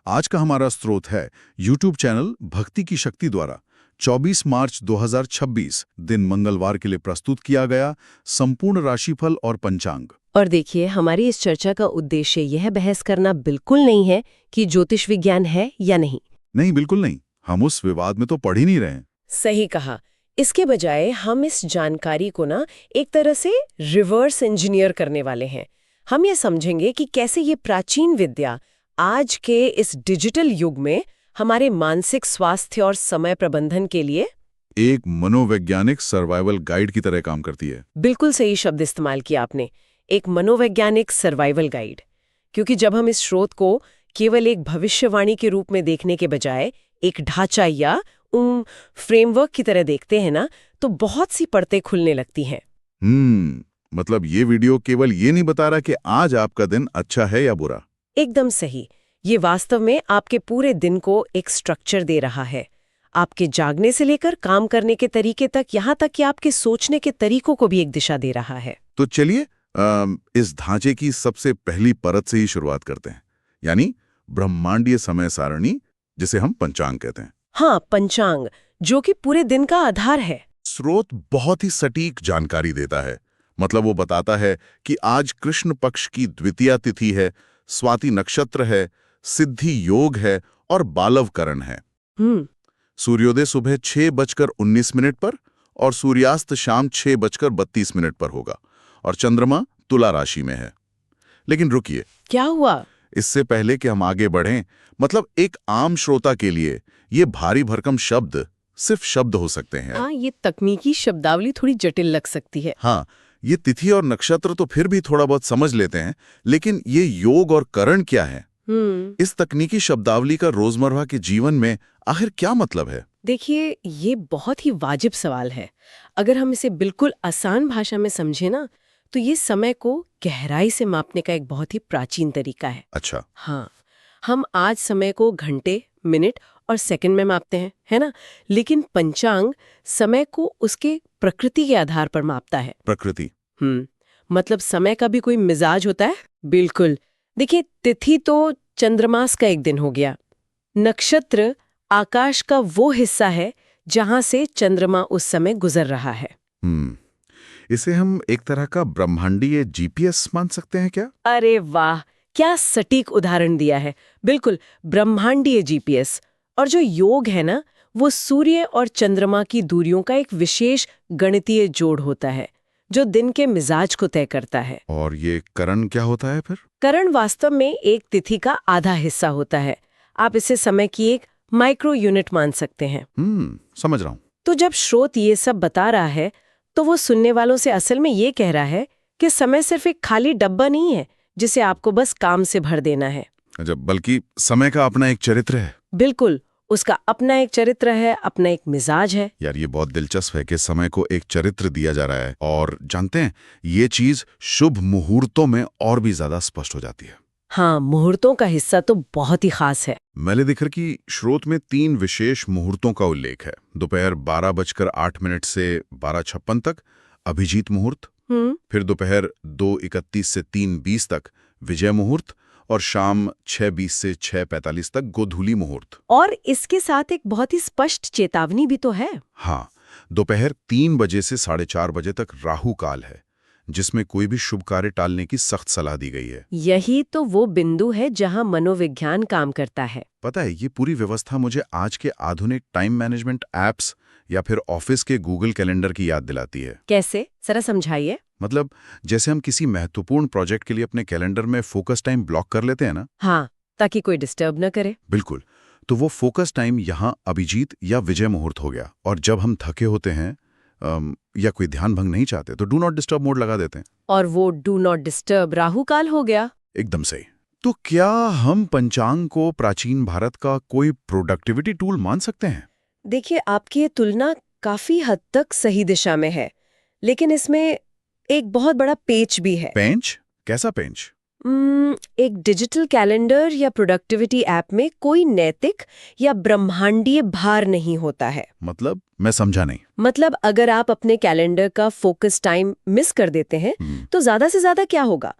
आज का हमारा स्रोत है YouTube चैनल भक्ति की शक्ति द्वारा 24 मार्च 2026 दिन मंगलवार के लिए प्रस्तुत किया गया संपूर्ण राशिफल और पंचांग। और देखिए, हमारी इस चर्चा का उद्देश्य यह बहस करना बिल्कुल नहीं है कि ज्योतिष विज्ञान है या नहीं। नहीं, बिल्कुल नहीं। हम उस विवाद में तो पढ़ ही नहीं रहे हैं। सही कहा। इसके बजाय हम इस जानकारी को एक तरह से रिवर्स इंजीनियर करने वाले हैं। हम ये समझेंगे कि कैसे ये प्राचीन विद्या आज के इस डिजिटल युग में हमारे मानसिक स्वास्थ्य और समय प्रबंधन के लिए एक मनोवैज्ञानिक सर्वाइवल गाइड की तरह काम करती है। बिल्कुल सही शब्द इस्तेमाल किया आपने, एक मनोवैज्ञानिक सर्वाइवल गाइड। क्योंकि जब हम इस स्रोत को केवल एक भविष्यवाणी के रूप में देखने के बजाय एक ढांचा या फ्रेमवर्क की तरह देखते हैं तो बहुत सी परतें खुलने लगती हैं। मतलब ये वीडियो केवल ये नहीं बता रहा कि आज आपका दिन अच्छा है या बुरा। एकदम सही। ये वास्तव में आपके पूरे दिन को एक स्ट्रक्चर दे रहा है, आपके जागने से लेकर काम करने के तरीके तक, यहाँ तक कि आपके सोचने के तरीकों को भी एक दिशा दे रहा है। तो चलिए इस ढांचे की सबसे पहली परत से ही शुरुआत करते हैं, यानी ब्रह्मांडीय समय सारणी, जिसे हम पंचांग कहते हैं। हाँ, पंचांग, जो कि पूरे दिन का आधार है। स्रोत बहुत ही सटीक जानकारी देता है। मतलब वो बताता है कि आज कृष्ण पक्ष की द्वितीया तिथि है, स्वाति नक्षत्र है, सिद्धि योग है और बालव करण है। सूर्योदय सुबह 6:19 पर और सूर्यास्त शाम 6:32 पर होगा और चंद्रमा तुला राशि में है। लेकिन रुकिए, क्या हुआ? इससे पहले कि हम आगे बढ़ें, मतलब एक आम श्रोता के लिए ये भारी भरकम शब्द सिर्फ शब्द हो सकते हैं। हाँ, ये तकनीकी शब्दावली थोड़ी जटिल लग सकती है। हाँ, ये तिथि और नक्षत्र तो फिर भी थोड़ा बहुत समझ लेते हैं, लेकिन ये योग और करण क्या है? इस तकनीकी शब्दावली का रोजमर्रा के जीवन में आखिर क्या मतलब है? देखिए, ये बहुत ही वाजिब सवाल है। अगर हम इसे बिल्कुल आसान भाषा में समझे तो ये समय को गहराई से मापने का एक बहुत ही प्राचीन तरीका है। अच्छा। हाँ, हम आज समय को घंटे, मिनट और सेकंड में मापते हैं, है ना? लेकिन पंचांग समय को उसके प्रकृति के आधार पर मापता है। प्रकृति? मतलब समय का भी कोई मिजाज होता है? बिल्कुल। देखिए, तिथि तो चंद्रमास का एक दिन हो गया। नक्षत्र आकाश का वो हिस्सा है जहां से चंद्रमा उस समय गुजर रहा है। इसे हम एक तरह का ब्रह्मांडीय जीपीएस मान सकते हैं क्या? अरे वाह, क्या सटीक उदाहरण दिया है। बिल्कुल, ब्रह्मांडीय जीपीएस। और जो योग है वो सूर्य और चंद्रमा की दूरियों का एक विशेष गणितीय जोड़ होता है जो दिन के मिजाज को तय करता है। और ये करण क्या होता है फिर? करण वास्तव में एक तिथि का आधा हिस्सा होता है। आप इसे समय की एक माइक्रो यूनिट मान सकते हैं। समझ रहा हूँ। तो जब स्रोत ये सब बता रहा है तो वो सुनने वालों से असल में ये कह रहा है कि समय सिर्फ एक खाली डब्बा नहीं है जिसे आपको बस काम से भर देना है। बल्कि समय का अपना एक चरित्र है। बिल्कुल, उसका अपना एक चरित्र है, अपना एक मिजाज है। यार, ये बहुत दिलचस्प है कि समय को एक चरित्र दिया जा रहा है। और जानते हैं, ये चीज शुभ मुहूर्तों में और भी ज्यादा स्पष्ट हो जाती है। हाँ, मुहूर्तों का हिस्सा तो बहुत ही खास है। मैंने देखा कि स्रोत में 3 विशेष मुहूर्तों का उल्लेख है। दोपहर 12:08 से 12:56 तक अभिजीत मुहूर्त, फिर दोपहर 2:31 से 3:20 तक विजय मुहूर्त और शाम 6:20 से 6:45 तक गोधूली मुहूर्त। और इसके साथ एक बहुत ही स्पष्ट चेतावनी भी तो है। हाँ, दोपहर 3 बजे से 4:30 बजे तक राहु काल है, जिसमें कोई भी शुभ कार्य टालने की सख्त सलाह दी गई है। यही तो वो बिंदु है जहां मनोविज्ञान काम करता है। पता है, ये पूरी व्यवस्था मुझे आज के आधुनिक टाइम मैनेजमेंट एप्स या फिर ऑफिस के गूगल कैलेंडर की याद दिलाती है। कैसे? जरा समझाइए। मतलब जैसे हम किसी महत्वपूर्ण प्रोजेक्ट के लिए अपने कैलेंडर में फोकस टाइम ब्लॉक कर लेते हैं ना। हाँ, ताकि कोई डिस्टर्ब न करे। बिल्कुल। तो वो फोकस टाइम यहाँ अभिजीत या विजय मुहूर्त हो गया। और जब हम थके होते हैं या कोई ध्यान भंग नहीं चाहते तो डू नॉट डिस्टर्ब मोड लगा देते हैं। और वो डू नॉट डिस्टर्ब राहु काल हो गया। एकदम सही। तो क्या हम पंचांग को प्राचीन भारत का कोई प्रोडक्टिविटी टूल मान सकते हैं? देखिए, आपकी ये तुलना काफी हद तक सही दिशा में है, लेकिन इसमें एक बहुत बड़ा पेच भी है। पेंच? कैसा पेंच? एक डिजिटल कैलेंडर या प्रोडक्टिविटी ऐप में कोई नैतिक या ब्रह्मांडीय भार नहीं होता है। मतलब मैं समझा नहीं। मतलब अगर आप अपने कैलेंडर का फोकस टाइम मिस कर देते हैं तो ज्यादा से ज्यादा क्या होगा?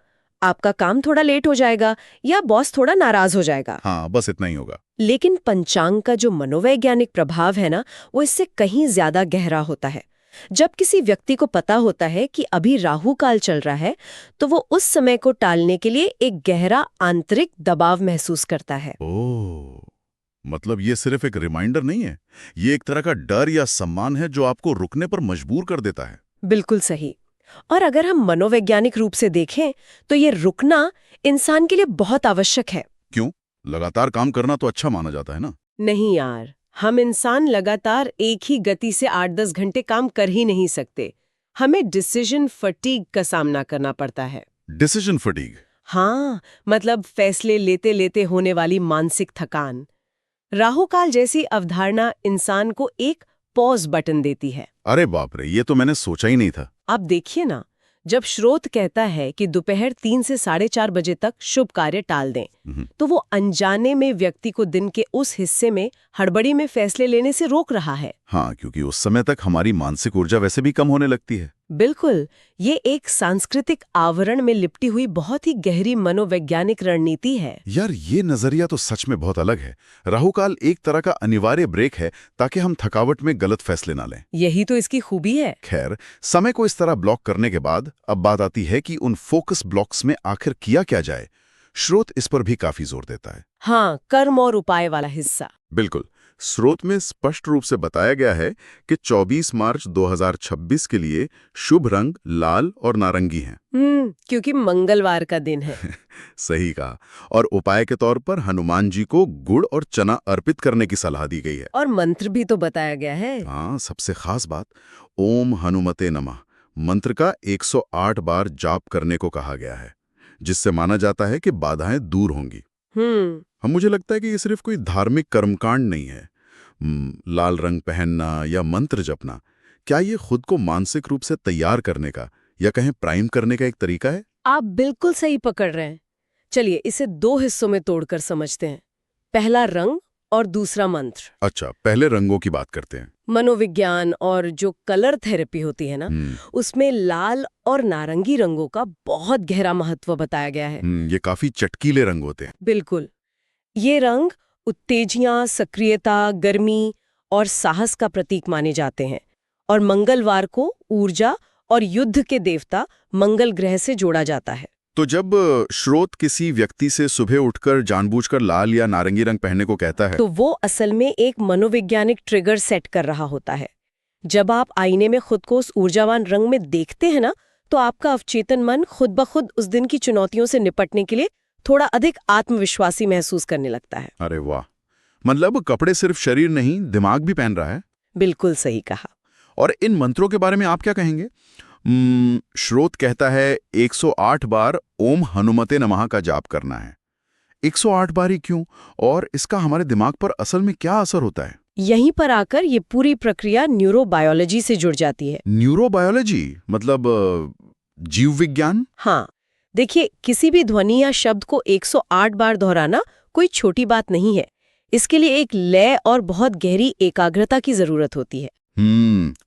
आपका काम थोड़ा लेट हो जाएगा या बॉस थोड़ा नाराज हो जाएगा। हाँ, बस इतना ही होगा। लेकिन पंचांग का जो मनोवैज्ञानिक प्रभाव है ना, वो इससे कहीं ज्यादा गहरा होता है। जब किसी व्यक्ति को पता होता है कि अभी राहु काल चल रहा है, तो वो उस समय को टालने के लिए एक गहरा आंतरिक दबाव महसूस करता है। ओह, मतलब ये सिर्फ एक रिमाइंडर नहीं है, ये एक तरह का डर या सम्मान है जो आपको रुकने पर मजबूर कर देता है। बिल्कुल सही। और अगर हम मनोवैज्ञानिक रूप से देखें तो ये रुकना इंसान के लिए बहुत आवश्यक है। क्यों? लगातार काम करना तो अच्छा माना जाता है ना। नहीं यार, हम इंसान लगातार एक ही गति से 8-10 घंटे काम कर ही नहीं सकते। हमें डिसीजन फटीग का सामना करना पड़ता है। Decision fatigue? हाँ, मतलब फैसले लेते लेते होने वाली मानसिक थकान। राहु काल जैसी अवधारणा इंसान को एक पॉज बटन देती है। अरे बाप रे, ये तो मैंने सोचा ही नहीं था। आप देखिए ना, जब स्रोत कहता है कि दोपहर 3 से 4:30 बजे तक शुभ कार्य टाल दें, तो वो अनजाने में व्यक्ति को दिन के उस हिस्से में हड़बड़ी में फैसले लेने से रोक रहा है। हाँ, क्योंकि उस समय तक हमारी मानसिक ऊर्जा वैसे भी कम होने लगती है। बिल्कुल, ये एक सांस्कृतिक आवरण में लिपटी हुई बहुत ही गहरी मनोवैज्ञानिक रणनीति है। यार, ये नजरिया तो सच में बहुत अलग है। राहु काल एक तरह का अनिवार्य ब्रेक है ताकि हम थकावट में गलत फैसले ना लें। यही तो इसकी खूबी है। खैर, समय को इस तरह ब्लॉक करने के बाद अब बात आती है कि उन फोकस ब्लॉक्स में आखिर किया क्या जाए। स्रोत इस पर भी काफी जोर देता है। हाँ, कर्म और उपाय वाला हिस्सा। बिल्कुल। स्रोत में स्पष्ट रूप से बताया गया है कि 24 मार्च 2026 के लिए शुभ रंग लाल और नारंगी हैं। क्योंकि मंगलवार का दिन है। सही कहा। और उपाय के तौर पर हनुमान जी को गुड़ और चना अर्पित करने की सलाह दी गई है। और मंत्र भी तो बताया गया है। हाँ, सबसे खास बात, ओम हनुमते नमः मंत्र का 108 बार जाप करने को कहा गया है, जिससे माना जाता है कि बाधाएं दूर होंगी। हम मुझे लगता है कि ये सिर्फ कोई धार्मिक कर्मकांड नहीं है। लाल रंग पहनना या मंत्र जपना, क्या ये खुद को मानसिक रूप से तैयार करने का या कहीं प्राइम करने का एक तरीका है? आप बिल्कुल सही पकड़ रहे हैं। चलिए इसे 2 हिस्सों में तोड़कर समझते हैं। पहला रंग और दूसरा मंत्र। अच्छा, पहले रंगों की बात करते हैं। मनोविज्ञान और जो कलर थेरेपी होती है ना, उसमें लाल और नारंगी रंगों का बहुत गहरा महत्व बताया गया है। ये काफी चटकीले रंग होते हैं। बिल्कुल। ये रंग उत्तेजना, सक्रियता, गर्मी और साहस का प्रतीक माने जाते हैं और मंगलवार को ऊर्जा और युद्ध के देवता मंगल ग्रह से जोड़ा जाता है। तो जब स्रोत किसी व्यक्ति से सुबह उठकर जानबूझकर लाल या नारंगी रंग पहनने को कहता है, तो वो असल में एक मनोवैज्ञानिक ट्रिगर सेट कर रहा होता है। जब आप आईने में खुद को उस ऊर्जावान रंग में देखते हैं ना, तो आपका अवचेतन मन खुद ब खुद उस दिन की चुनौतियों से निपटने के लिए थोड़ा अधिक आत्मविश्वासी महसूस करने लगता है। अरे वाह, मतलब कपड़े सिर्फ शरीर नहीं, दिमाग भी पहन रहा है। बिल्कुल सही कहा। और इन मंत्रों के बारे में आप क्या कहेंगे? स्रोत कहता है 108 बार ओम हनुमते नमः का जाप करना है। 108 बार ही क्यों? और इसका हमारे दिमाग पर असल में क्या असर होता है? यहीं पर आकर ये पूरी प्रक्रिया न्यूरोबायोलॉजी से जुड़ जाती है। न्यूरोबायोलॉजी मतलब जीव विज्ञान? हाँ, देखिए, किसी भी ध्वनि या शब्द को 108 बार दोहराना कोई छोटी बात नहीं है। इसके लिए एक लय और बहुत गहरी एकाग्रता की जरूरत होती है।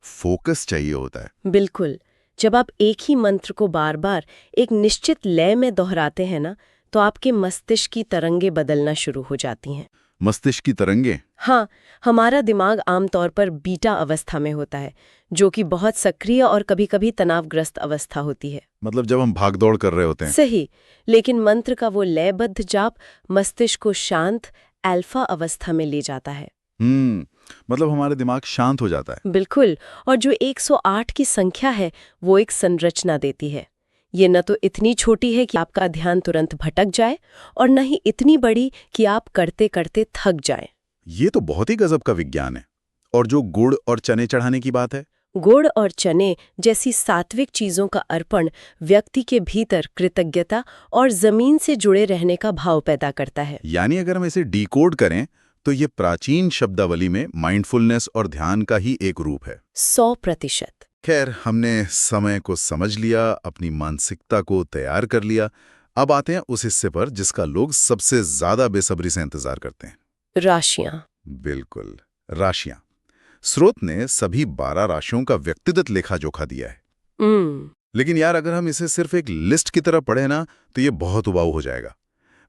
फोकस चाहिए होता है। बिल्कुल। जब आप एक ही मंत्र को बार बार एक निश्चित लय में दोहराते हैं ना, तो आपके मस्तिष्क की तरंगें बदलना शुरू हो जाती हैं। मस्तिष्क की तरंगें? हाँ, हमारा दिमाग आमतौर पर बीटा अवस्था में होता है, जो कि बहुत सक्रिय और कभी-कभी तनावग्रस्त अवस्था होती है। मतलब जब हम भागदौड़ कर रहे होते हैं। सही। लेकिन मंत्र का वो लयबद्ध जाप मस्तिष्क को शांत अल्फा अवस्था में ले जाता है। मतलब हमारे दिमाग शांत हो जाता है। बिल्कुल। और जो 108 की संख्या है, वो एक संरचना देती है। ये न तो इतनी छोटी है कि आपका ध्यान तुरंत भटक जाए, और न ही इतनी बड़ी कि आप करते करते थक जाएं। ये तो बहुत ही गजब का विज्ञान है। और जो गुड़ और चने चढ़ाने की बात है, गुड़ और चने जैसी सात्विक चीजों का अर्पण व्यक्ति के भीतर कृतज्ञता और जमीन से जुड़े रहने का भाव पैदा करता है। यानी अगर हम इसे डिकोड करें तो ये प्राचीन शब्दावली में माइंडफुलनेस और ध्यान का ही एक रूप है। 100%। खैर, हमने समय को समझ लिया, अपनी मानसिकता को तैयार कर लिया। अब आते हैं उस हिस्से पर जिसका लोग सबसे ज्यादा बेसब्री से इंतजार करते हैं। राशियां। बिल्कुल, राशियां। स्रोत ने सभी 12 राशियों का व्यक्तिगत लेखा जोखा दिया है। लेकिन यार अगर हम इसे सिर्फ एक लिस्ट की तरह पढ़े ना तो ये बहुत उबाऊ हो जाएगा।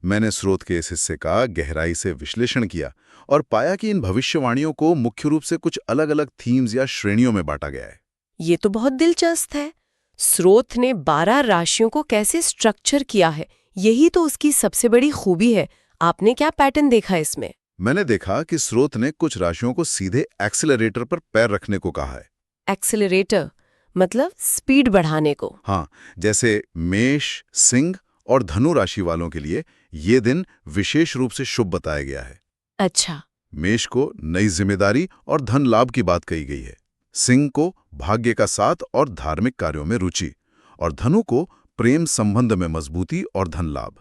मैंने स्रोत के इस हिस्से का गहराई से विश्लेषण किया और पाया कि इन भविष्यवाणियों को मुख्य रूप से कुछ अलग-अलग थीम्स या श्रेणियों में बांटा गया है। ये तो बहुत दिलचस्प है। स्रोत ने 12 राशियों को कैसे स्ट्रक्चर किया है, यही तो उसकी सबसे बड़ी खूबी है। आपने क्या पैटर्न देखा इसमें? मैंने देखा कि स्रोत ने कुछ राशियों को सीधे एक्सेलरेटर पर पैर रखने को कहा है। एक्सेलरेटर मतलब स्पीड बढ़ाने को। हाँ, जैसे मेष, सिंह और धनु राशि वालों के लिए ये दिन विशेष रूप से शुभ बताया गया है। अच्छा। मेष को नई जिम्मेदारी और धन लाभ की बात कही गई है, सिंह को भाग्य का साथ और धार्मिक कार्यों में रुचि, और धनु को प्रेम संबंध में मजबूती और धन लाभ।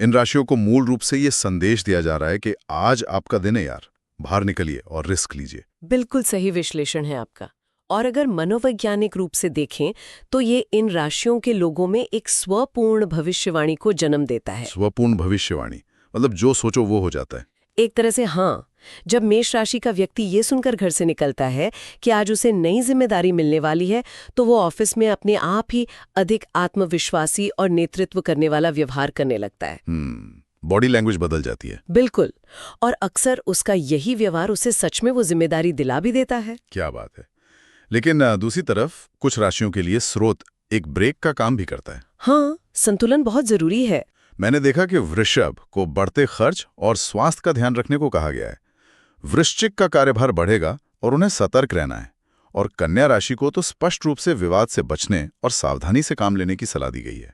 इन राशियों को मूल रूप से ये संदेश दिया जा रहा है कि आज आपका दिन है यार, बाहर निकलिए और रिस्क लीजिए। बिल्कुल सही विश्लेषण है आपका। और अगर मनोवैज्ञानिक रूप से देखें तो ये इन राशियों के लोगों में एक स्वपूर्ण भविष्यवाणी को जन्म देता है। स्वपूर्ण भविष्यवाणी मतलब जो सोचो वो हो जाता है। एक तरह से हाँ। जब मेष राशि का व्यक्ति ये सुनकर घर से निकलता है कि आज उसे नई जिम्मेदारी मिलने वाली है, तो वो ऑफिस में अपने आप ही अधिक आत्मविश्वासी और नेतृत्व करने वाला व्यवहार करने लगता है। बॉडी लैंग्वेज बदल जाती है। बिल्कुल। और अक्सर उसका यही व्यवहार उसे सच में वो जिम्मेदारी दिला भी देता है। क्या बात है। लेकिन दूसरी तरफ कुछ राशियों के लिए स्रोत एक ब्रेक का काम भी करता है। हाँ, संतुलन बहुत जरूरी है। मैंने देखा कि वृषभ को बढ़ते खर्च और स्वास्थ्य का ध्यान रखने को कहा गया है। वृश्चिक का कार्यभार बढ़ेगा और उन्हें सतर्क रहना है, और कन्या राशि को तो स्पष्ट रूप से विवाद से बचने और सावधानी से काम लेने की सलाह दी गई है।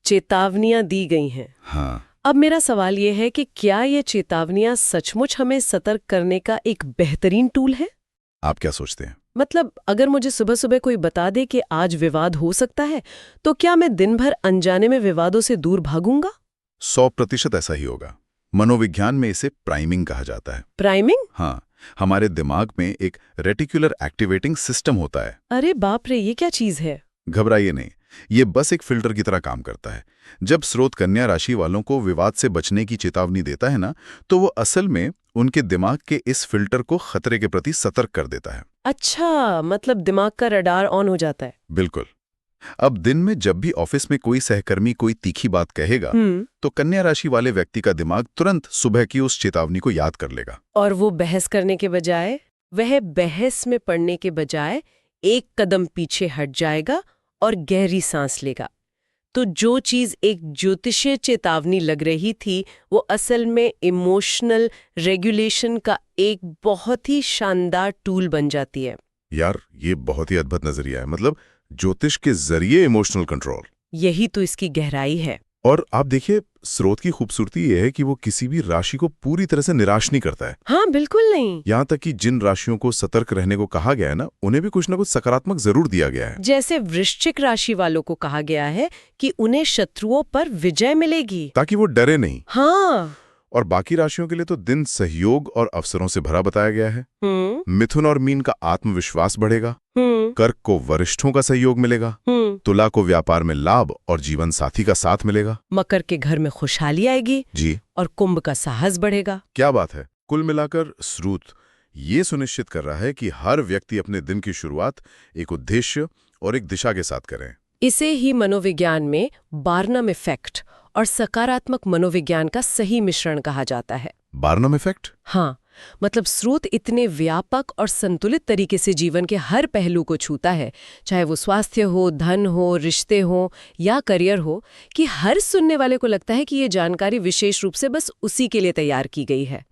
चेतावनियां दी गई हैं। हाँ। अब मेरा सवाल ये है कि क्या ये चेतावनियां सचमुच हमें सतर्क करने का एक बेहतरीन टूल है? आप क्या सोचते हैं? मतलब अगर मुझे सुबह सुबह कोई बता दे कि आज विवाद हो सकता है, तो क्या मैं दिन भर अनजाने में विवादों से दूर भागूंगा? 100% ऐसा ही होगा। मनोविज्ञान में इसे प्राइमिंग कहा जाता है। प्राइमिंग? हाँ, हमारे दिमाग में एक रेटिकुलर एक्टिवेटिंग सिस्टम होता है। अरे बाप रे, ये क्या चीज है? घबराइए नहीं, ये बस एक फिल्टर की तरह काम करता है। जब स्रोत कन्या राशि वालों को विवाद से बचने की चेतावनी देता है ना, तो वो असल में उनके दिमाग के इस फिल्टर को खतरे के प्रति सतर्क कर देता है। अच्छा, मतलब दिमाग का रडार ऑन हो जाता है। बिल्कुल। अब दिन में जब भी ऑफिस में कोई सहकर्मी कोई तीखी बात कहेगा, तो कन्या राशि वाले व्यक्ति का दिमाग तुरंत सुबह की उस चेतावनी को याद कर लेगा। और वो बहस करने के बजाय, वह बहस में पड़ने के बजाय एक कदम पीछे हट जाएगा और गहरी सांस लेगा। तो जो चीज एक ज्योतिषीय चेतावनी लग रही थी, वो असल में इमोशनल रेगुलेशन का एक बहुत ही शानदार टूल बन जाती है। यार, ये बहुत ही अद्भुत नजरिया है। मतलब ज्योतिष के जरिए इमोशनल कंट्रोल। यही तो इसकी गहराई है। और आप देखिए, स्रोत की खूबसूरती ये है कि वो किसी भी राशि को पूरी तरह से निराश नहीं करता है। हाँ, बिल्कुल नहीं। यहाँ तक कि जिन राशियों को सतर्क रहने को कहा गया है ना, उन्हें भी कुछ ना कुछ सकारात्मक जरूर दिया गया है। जैसे वृश्चिक राशि वालों को कहा गया है कि उन्हें शत्रुओं पर विजय मिलेगी, ताकि वो डरे नहीं। हाँ। और बाकी राशियों के लिए तो दिन सहयोग और अवसरों से भरा बताया गया है। मिथुन और मीन का आत्मविश्वास बढ़ेगा, कर्क को वरिष्ठों का सहयोग मिलेगा, तुला को व्यापार में लाभ और जीवन साथी का साथ मिलेगा, मकर के घर में खुशहाली आएगी जी, और कुंभ का साहस बढ़ेगा। क्या बात है। कुल मिलाकर स्रोत ये सुनिश्चित कर रहा है कि हर व्यक्ति अपने दिन की शुरुआत एक उद्देश्य और एक दिशा के साथ करें। इसे ही मनोविज्ञान में बार्नम इफेक्ट और सकारात्मक मनोविज्ञान का सही मिश्रण कहा जाता है। Barnum effect? हाँ, मतलब स्रोत इतने व्यापक और संतुलित तरीके से जीवन के हर पहलू को छूता है, चाहे वो स्वास्थ्य हो, धन हो, रिश्ते हो या करियर हो, कि हर सुनने वाले को लगता है कि ये जानकारी विशेष रूप से बस उसी के लिए तैयार की गई है।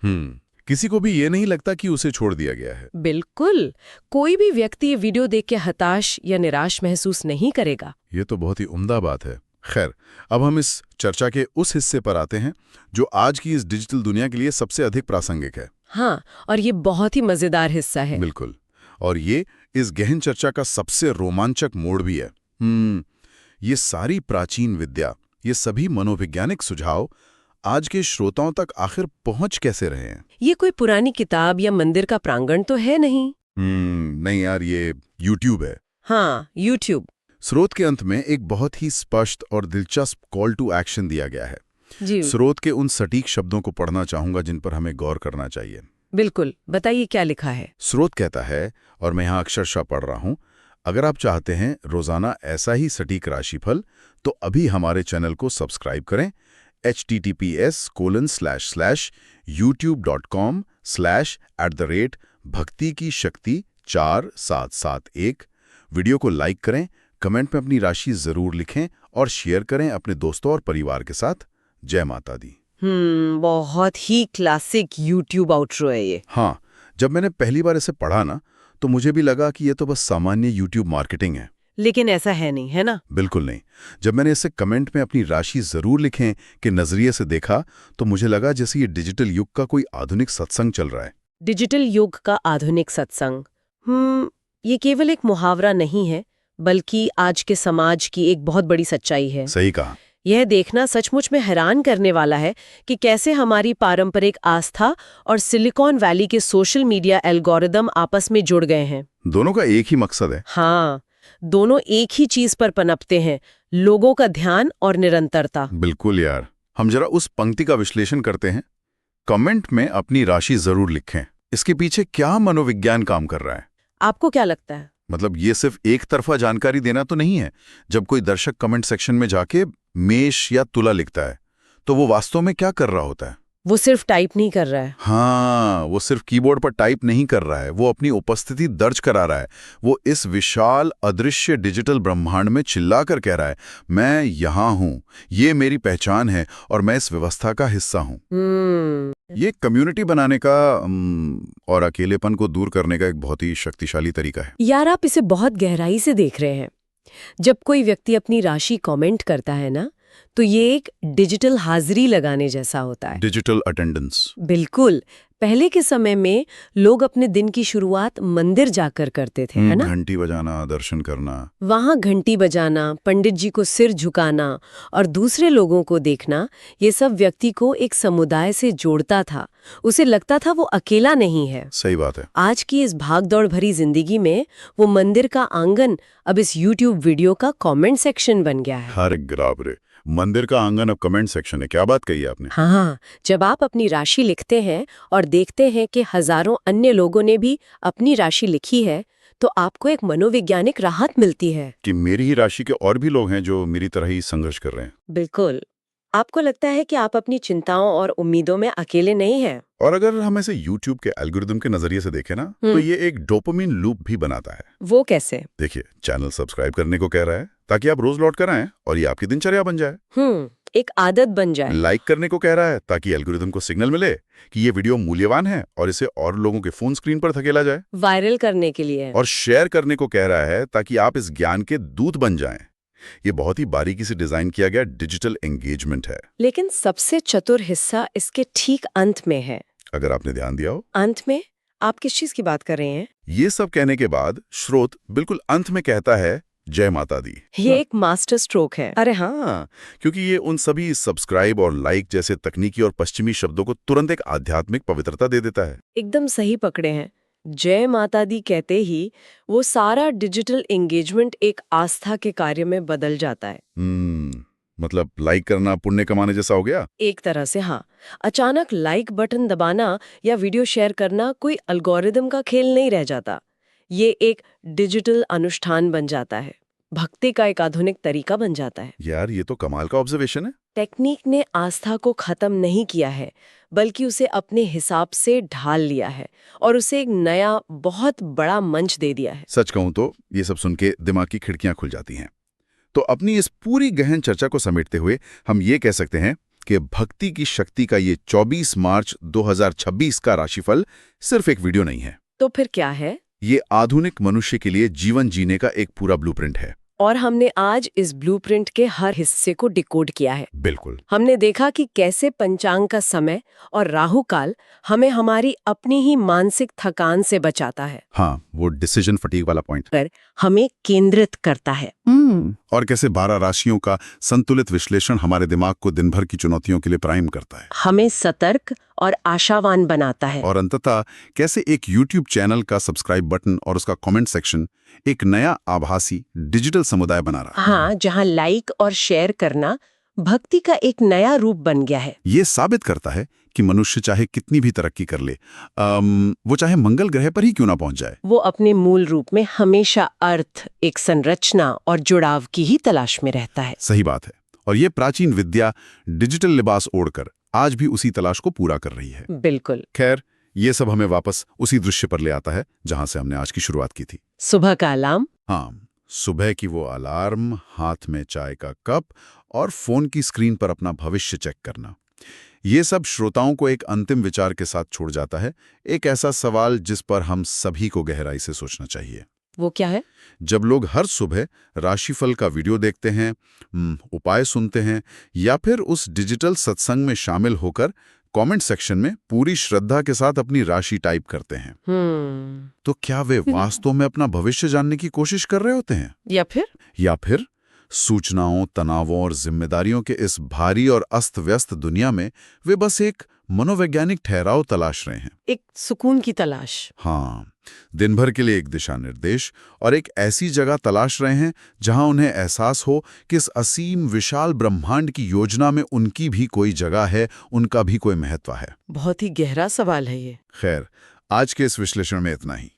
किसी को भी ये नहीं लगता कि उसे छोड़ दिया गया है। बिल्कुल। कोई भी व्यक्ति ये वीडियो देख के हताश या निराश महसूस नहीं करेगा। ये तो बहुत ही उम्दा बात है। खैर, अब हम इस चर्चा के उस हिस्से पर आते हैं जो आज की इस डिजिटल दुनिया के लिए सबसे अधिक प्रासंगिक है। हाँ, और ये बहुत ही मजेदार हिस्सा है। बिल्कुल। और ये इस गहन चर्चा का सबसे रोमांचक मोड़ भी है। ये सारी प्राचीन विद्या, ये सभी मनोवैज्ञानिक सुझाव आज के श्रोताओं तक आखिर पहुंच कैसे रहे हैं? ये कोई पुरानी किताब या मंदिर का प्रांगण तो है नहीं। नहीं यार, ये YouTube है। हाँ, YouTube। स्रोत के अंत में एक बहुत ही स्पष्ट और दिलचस्प कॉल टू एक्शन दिया गया है। जी। स्रोत के उन सटीक शब्दों को पढ़ना चाहूंगा जिन पर हमें गौर करना चाहिए। बिल्कुल, बताइए क्या लिखा है। स्रोत कहता है, और मैं यहाँ अक्षरशः पढ़ रहा हूं, अगर आप चाहते हैं रोजाना ऐसा ही सटीक राशिफल, तो अभी हमारे चैनल को सब्सक्राइब करें https://youtube.com/@भक्ति की शक्ति 4771। वीडियो को लाइक करें, कमेंट में अपनी राशि जरूर लिखें और शेयर करें अपने दोस्तों और परिवार के साथ। जय माता दी। बहुत ही क्लासिक YouTube आउट्रो है ये। हाँ, जब मैंने पहली बार इसे पढ़ा ना, तो मुझे भी लगा कि ये तो बस सामान्य YouTube मार्केटिंग है। लेकिन ऐसा है नहीं, है ना? बिल्कुल नहीं। जब मैंने इसे कमेंट में अपनी राशि जरूर लिखें के नजरिए से देखा, तो मुझे लगा जैसे ये डिजिटल युग का कोई आधुनिक सत्संग चल रहा है। डिजिटल युग का आधुनिक सत्संग। ये केवल एक मुहावरा नहीं है, बल्कि आज के समाज की एक बहुत बड़ी सच्चाई है। सही कहा। यह देखना सचमुच में हैरान करने वाला है कि कैसे हमारी पारंपरिक आस्था और सिलिकॉन वैली के सोशल मीडिया एल्गोरिदम आपस में जुड़ गए हैं। दोनों का एक ही मकसद है। हाँ, दोनों एक ही चीज पर पनपते हैं, लोगों का ध्यान और निरंतरता। बिल्कुल यार। हम जरा उस पंक्ति का विश्लेषण करते हैं, कमेंट में अपनी राशि जरूर लिखें। इसके पीछे क्या मनोविज्ञान काम कर रहा है? आपको क्या लगता है? मतलब ये सिर्फ एक तरफा जानकारी देना तो नहीं है। जब कोई दर्शक कमेंट सेक्शन में जाके मेष या तुला लिखता है, तो वो वास्तव में क्या कर रहा होता है? वो सिर्फ टाइप नहीं कर रहा है। हाँ, वो सिर्फ कीबोर्ड पर टाइप नहीं कर रहा है, वो अपनी उपस्थिति दर्ज करा रहा है। वो इस विशाल अदृश्य डिजिटल ब्रह्मांड में चिल्लाकर कह रहा है, मैं यहाँ हूँ, ये मेरी पहचान है और मैं इस व्यवस्था का हिस्सा हूँ। ये कम्युनिटी बनाने का और अकेलेपन को दूर करने का एक बहुत ही शक्तिशाली तरीका है। यार, आप इसे बहुत गहराई से देख रहे हैं। जब कोई व्यक्ति अपनी राशि कमेंट करता है ना, तो ये एक डिजिटल हाजिरी लगाने जैसा होता है। Digital attendance. बिल्कुल। पहले के समय में लोग अपने दिन की शुरुआत मंदिर जाकर करते थे, है ना? घंटी बजाना, दर्शन करना। वहां घंटी बजाना, पंडित जी को सिर झुकाना और दूसरे लोगों को देखना, ये सब व्यक्ति को एक समुदाय से जोड़ता था। उसे लगता था वो अकेला नहीं है। सही बात है। आज की इस भागदौड़ भरी जिंदगी में वो मंदिर का आंगन अब इस YouTube वीडियो का कमेंट सेक्शन बन गया है। हर गिरावरे, मंदिर का आंगन अब कमेंट सेक्शन है। क्या बात कही आपने। हाँ, जब आप अपनी राशि लिखते हैं और देखते हैं कि हजारों अन्य लोगों ने भी अपनी राशि लिखी है, तो आपको एक मनोवैज्ञानिक राहत मिलती है कि मेरी ही राशि के और भी लोग हैं जो मेरी तरह ही संघर्ष कर रहे हैं। बिल्कुल। आपको लगता है कि आप अपनी चिंताओं और उम्मीदों में अकेले नहीं हैं। और अगर हम इसे YouTube के एल्गोरिदम के नजरिए से देखें ना, तो ये एक डोपामिन लूप भी बनाता है। वो कैसे? देखिए, चैनल सब्सक्राइब करने को कह रहा है ताकि आप रोज लौट कर आएं और ये आपकी दिनचर्या बन जाए। एक आदत बन जाए। लाइक करने को कह रहा है ताकि एल्गोरिदम को सिग्नल मिले कि ये वीडियो मूल्यवान है और इसे और लोगों के फोन स्क्रीन पर धकेला जाए। वायरल करने के लिए। और शेयर करने को कह रहा है ताकि आप इस ज्ञान के दूत बन जाएं। ये बहुत ही बारीकी से डिजाइन किया गया डिजिटल एंगेजमेंट है। लेकिन सबसे चतुर हिस्सा इसके ठीक अंत में है। अगर आपने ध्यान दिया हो। अंत में? आप किस चीज की बात कर रहे हैं? ये सब कहने के बाद स्रोत बिल्कुल अंत में कहता है, जय माता दी। ये एक मास्टर स्ट्रोक है। अरे हाँ, क्योंकि ये उन सभी सब्सक्राइब और लाइक जैसे तकनीकी और पश्चिमी शब्दों को तुरंत एक आध्यात्मिक पवित्रता दे देता है। एकदम सही पकड़े हैं। जय माता दी कहते ही वो सारा डिजिटल एंगेजमेंट एक आस्था के कार्य में बदल जाता है। मतलब लाइक करना पुण्य कमाने जैसा हो गया। एक तरह से हाँ। अचानक लाइक बटन दबाना या वीडियो शेयर करना कोई एल्गोरिदम का खेल नहीं रह जाता। ये एक डिजिटल अनुष्ठान बन जाता है, भक्ति का एक आधुनिक तरीका बन जाता है। यार, ये तो कमाल का ऑब्जर्वेशन है। टेक्निक ने आस्था को खत्म नहीं किया है, बल्कि उसे अपने हिसाब से ढाल लिया है और उसे एक नया बहुत बड़ा मंच दे दिया है। सच कहूं तो ये सब सुन के दिमाग की खिड़कियां खुल जाती हैं। तो अपनी इस पूरी गहन चर्चा को समेटते हुए हम ये कह सकते हैं कि भक्ति की शक्ति का ये 24 मार्च 2026 का राशिफल सिर्फ एक वीडियो नहीं है। तो फिर क्या है? ये आधुनिक मनुष्य के लिए जीवन जीने का एक पूरा ब्लूप्रिंट है। और हमने आज इस ब्लूप्रिंट के हर हिस्से को डिकोड किया है। बिल्कुल। हमने देखा कि कैसे पंचांग का समय और राहु काल हमें हमारी अपनी ही मानसिक थकान से बचाता है। हाँ, वो डिसीजन फटीग वाला पॉइंट पर हमें केंद्रित करता है। और कैसे 12 राशियों का संतुलित विश्लेषण हमारे दिमाग को दिन भर की चुनौतियों के लिए प्राइम करता है, हमें सतर्क और आशावान बनाता है। और अंततः कैसे एक YouTube चैनल का सब्सक्राइब बटन और उसका कमेंट सेक्शन एक नया आभासी डिजिटल समुदाय बना रहा है। हाँ, जहाँ लाइक और शेयर करना भक्ति का एक नया रूप बन गया है। ये साबित करता है कि मनुष्य चाहे कितनी भी तरक्की कर ले, वो चाहे मंगल ग्रह पर ही क्यों ना पहुंच जाए, वो अपने मूल रूप में हमेशा अर्थ, एक संरचना और जुड़ाव की ही तलाश में रहता है। सही बात है। और ये प्राचीन विद्या डिजिटल लिबास ओढ़कर आज भी उसी तलाश को पूरा कर रही है। बिल्कुल। खैर, ये सब हमें वापस उसी दृश्य पर ले आता है जहां से हमने आज की शुरुआत की थी। सुबह का अलार्म। हाँ, सुबह की वो अलार्म, हाथ में चाय का कप और फोन की स्क्रीन पर अपना भविष्य चेक करना। ये सब श्रोताओं को एक अंतिम विचार के साथ छोड़ जाता है, एक ऐसा सवाल जिस पर हम सभी को गहराई से सोचना चाहिए। वो क्या है? जब लोग हर सुबह राशिफल का वीडियो देखते हैं, उपाय सुनते हैं या फिर उस डिजिटल सत्संग में शामिल होकर कमेंट सेक्शन में पूरी श्रद्धा के साथ अपनी राशि टाइप करते हैं, तो क्या वे वास्तव में अपना भविष्य जानने की कोशिश कर रहे होते हैं? या फिर सूचनाओं, तनावों और जिम्मेदारियों के इस भारी और अस्त-व्यस्त दुनिया में वे बस एक मनोवैज्ञानिक ठहराव तलाश रहे हैं, एक सुकून की तलाश। हाँ, दिन भर के लिए एक दिशा निर्देश और एक ऐसी जगह तलाश रहे हैं जहां उन्हें एहसास हो कि इस असीम विशाल ब्रह्मांड की योजना में उनकी भी कोई जगह है, उनका भी कोई महत्व है। बहुत ही गहरा सवाल है ये। खैर, आज के इस विश्लेषण में इतना ही।